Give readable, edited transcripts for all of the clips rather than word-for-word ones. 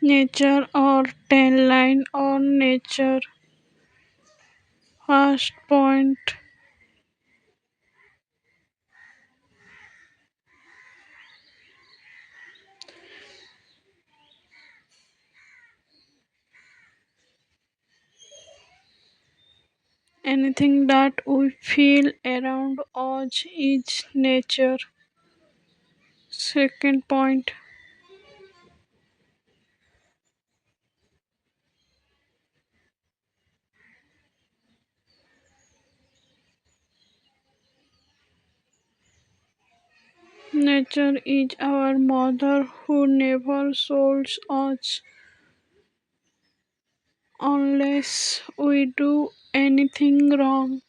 Nature or 10 line on nature. First point. Anything that we feel around us is nature. Second point. Nature is our mother who never scolds us unless we do anything wrong.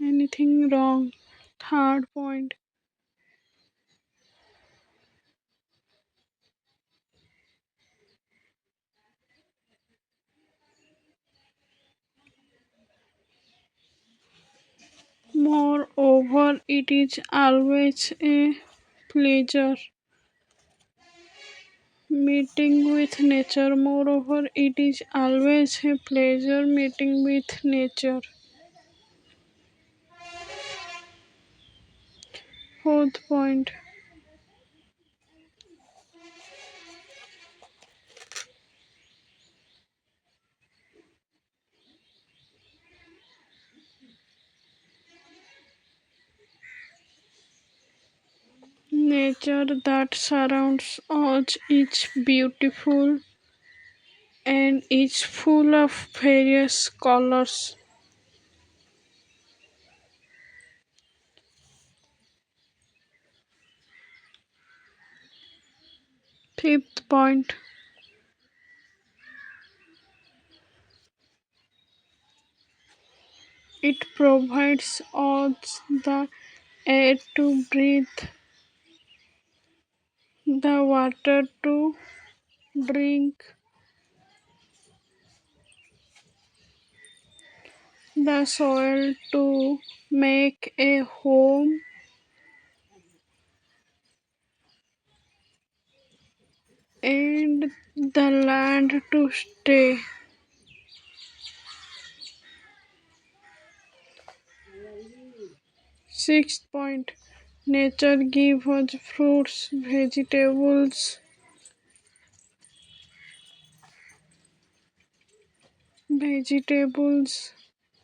Anything wrong. Third point. Moreover, it is always a pleasure meeting with nature. Moreover, it is always a pleasure meeting with nature. Fourth point. Nature that surrounds us is beautiful and is full of various colors. Fifth point. It provides us the air to breathe, the water to drink, the soil to make a home, and the land to stay. Sixth point. Nature gives us fruits, vegetables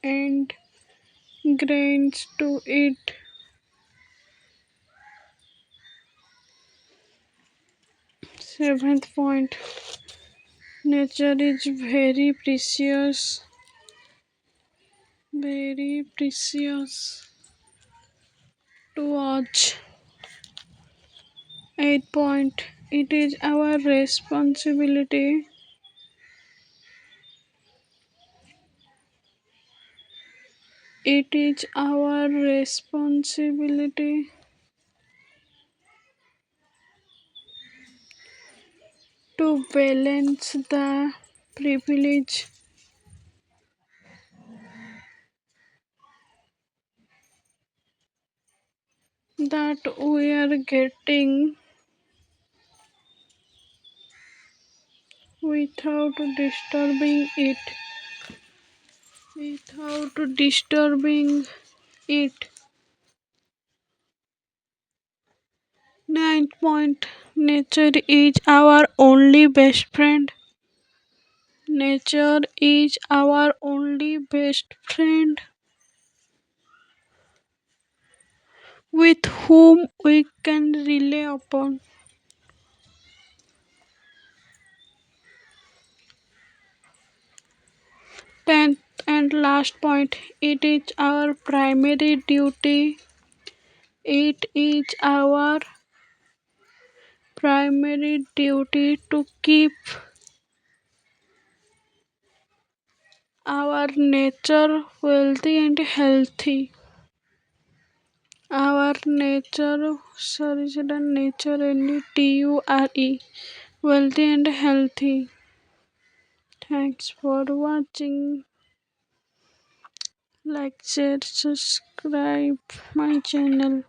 and grains to eat. Seventh point. Nature is very precious to us. Eighth point. It is our responsibility. It is our responsibility to balance the privilege that we are getting without disturbing it. Without disturbing it. Ninth point. Nature is our only best friend. Nature is our only best friend with whom we can rely upon. Tenth and last point. It is our primary duty. It is our primary duty to keep our nature wealthy and healthy. Our nature, sorry, nature and TURE, wealthy and healthy. Thanks for watching. Like, share, subscribe my channel.